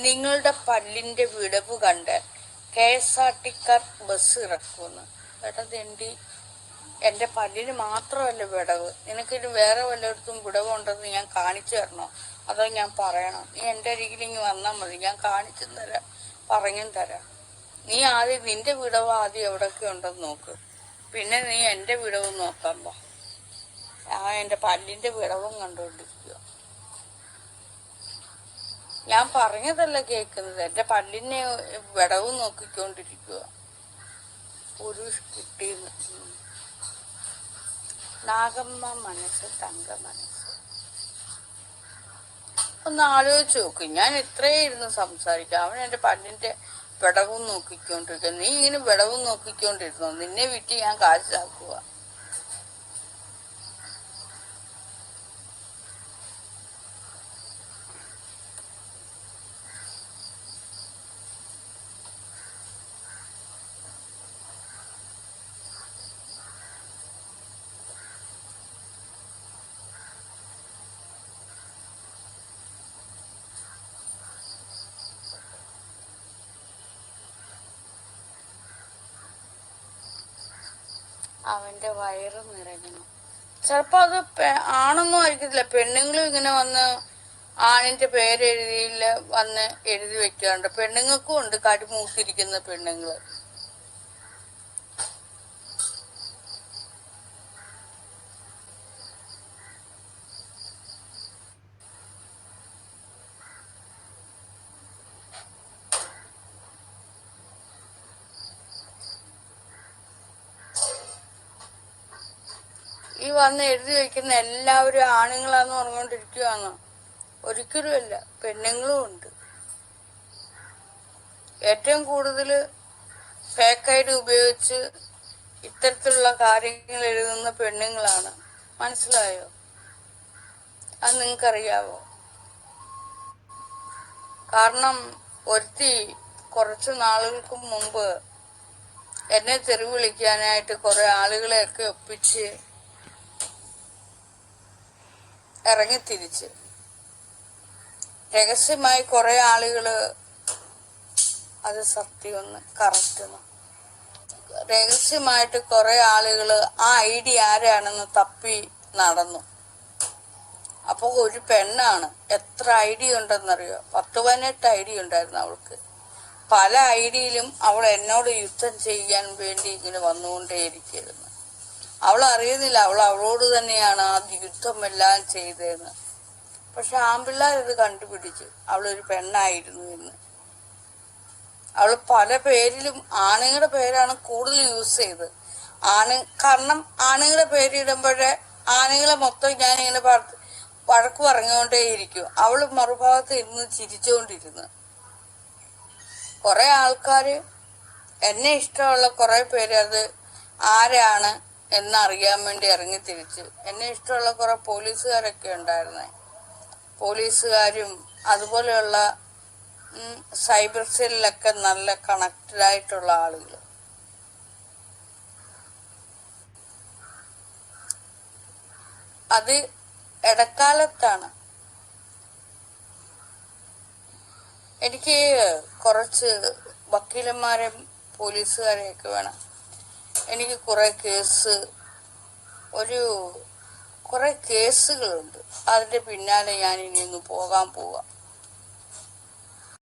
നിങ്ങളുടെ പല്ലിന്റെ വിടവ് കണ്ട് KSRTക്കാർ ബസ് ഇറക്കുമെന്ന്. ഏട്ടാ തെണ്ടി, എന്റെ പല്ലിന് മാത്രമല്ല വിടവ്, നിനക്കിന് വേറെ വല്ലയിടത്തും വിടവുണ്ടെന്ന് ഞാൻ കാണിച്ചു തരണോ? അതോ ഞാൻ പറയണം? നീ എന്റെ അരികിലിങ്ങ് വന്നാൽ മതി, ഞാൻ കാണിച്ചും തരാം, പറഞ്ഞും തരാം. നീ ആദ്യം നിന്റെ വിടവ് ആദ്യം എവിടൊക്കെ ഉണ്ടെന്ന് നോക്ക്, പിന്നെ നീ എന്റെ വിടവ് നോക്കാൻ പോ. ഞാൻ എന്റെ പല്ലിന്റെ വിടവും കണ്ടുകൊണ്ടിരിക്കുക. ഞാൻ പറഞ്ഞതല്ല കേൾക്കുന്നത്, എന്റെ പല്ലിനെ വിടവും നോക്കിക്കൊണ്ടിരിക്കുക. ഒരു കിട്ടിയെന്ന് നാഗമ്മ മനസ്സ് തങ്ക മനസ്സ്. ഒന്ന് ആലോചിച്ച് നോക്ക്. ഞാൻ ഇത്രയും ഇരുന്ന് സംസാരിക്കാം, അവൻ എന്റെ പല്ലിന്റെ വിടവും നോക്കിക്കൊണ്ടിരിക്കുക. നീ ഇങ്ങനെ വിടവും നോക്കിക്കൊണ്ടിരുന്നോ? നിന്നെ വിറ്റ് ഞാൻ കാശാക്കുക. അവന്റെ വയറ് നിറയണം. ചിലപ്പോ അത് ആണൊന്നും ആയിരിക്കത്തില്ല, പെണ്ണുങ്ങളും ഇങ്ങനെ വന്ന് ആണിന്റെ പേരെഴുതിയില്ല വന്ന് എഴുതി വെക്കാറുണ്ട്. പെണ്ണുങ്ങൾക്കും ഉണ്ട് കടിമൂത്തിരിക്കുന്ന പെണ്ണുങ്ങള്. ഈ വന്ന് എഴുതി വെക്കുന്ന എല്ലാവരും ആണുങ്ങളാന്ന് പറഞ്ഞുകൊണ്ടിരിക്കുകയാണ്. ഒരിക്കലുമല്ല, പെണ്ണുങ്ങളും ഉണ്ട്. ഏറ്റവും കൂടുതൽ ഫേക്ക് ഐഡി ഉപയോഗിച്ച് ഇത്തരത്തിലുള്ള കാര്യങ്ങൾ എഴുതുന്ന പെണ്ണുങ്ങളാണ്. മനസ്സിലായോ? അത് നിങ്ങൾക്കറിയാവോ? കാരണം ഒരുത്തി കുറച്ചു നാളുകൾക്ക് മുമ്പ് എന്നെ തെറി വിളിക്കാനായിട്ട് കുറെ ആളുകളെയൊക്കെ ഒപ്പിച്ച് ഇറങ്ങിത്തിരിച്ച് രഹസ്യമായി കുറെ ആളുകള്, അത് സത്യമൊന്ന് കറക്റ്റ്, രഹസ്യമായിട്ട് കുറെ ആളുകള് ആ ഐഡി ആരാണെന്ന് തപ്പി നടന്നു. അപ്പൊ ഒരു പെണ്ണാണ്. എത്ര ഐഡി ഉണ്ടെന്നറിയോ? 10-18 ഐഡി ഉണ്ടായിരുന്നു അവൾക്ക്. പല ഐഡിയിലും അവൾ എന്നോട് യുദ്ധം ചെയ്യാൻ വേണ്ടി ഇങ്ങനെ വന്നുകൊണ്ടേയിരിക്കുന്നു. അവൾ അറിയുന്നില്ല അവളോട് തന്നെയാണ് ആ യുദ്ധം എല്ലാം ചെയ്തതെന്ന്. പക്ഷെ ആൺപിള്ളേരിത് കണ്ടുപിടിച്ചു അവളൊരു പെണ്ണായിരുന്നു എന്ന്. അവള് പല പേരിലും ആണുങ്ങളുടെ പേരാണ് കൂടുതൽ യൂസ് ചെയ്തത്. കാരണം ആണുങ്ങളുടെ പേരിടുമ്പോഴേ ആണുങ്ങളെ മൊത്തം ഞാനിങ്ങനെ വഴക്ക് പറഞ്ഞുകൊണ്ടേയിരിക്കും. അവള് മറുഭാഗത്ത് ഇരുന്ന് ചിരിച്ചുകൊണ്ടിരുന്നു. കുറെ ആൾക്കാര്, എന്നെ ഇഷ്ടമുള്ള കുറെ പേര് അത് ആരാണ് എന്നറിയാൻ വേണ്ടി ഇറങ്ങി തിരിച്ചു. എന്നെ ഇഷ്ടമുള്ള കുറെ പോലീസുകാരൊക്കെ ഉണ്ടായിരുന്നേ. പോലീസുകാരും അതുപോലെയുള്ള സൈബർ സെല്ലിലൊക്കെ നല്ല കണക്റ്റഡ് ആയിട്ടുള്ള ആളുകൾ. അത് ഇടക്കാലത്താണ്. എനിക്ക് കുറച്ച് വക്കീലന്മാരെയും പോലീസുകാരെയൊക്കെ വേണം. എനിക്ക് കുറെ കേസുകളുണ്ട്. അതിന്റെ പിന്നാലെ ഞാൻ ഇനി ഒന്ന് പോകാൻ പോവാം.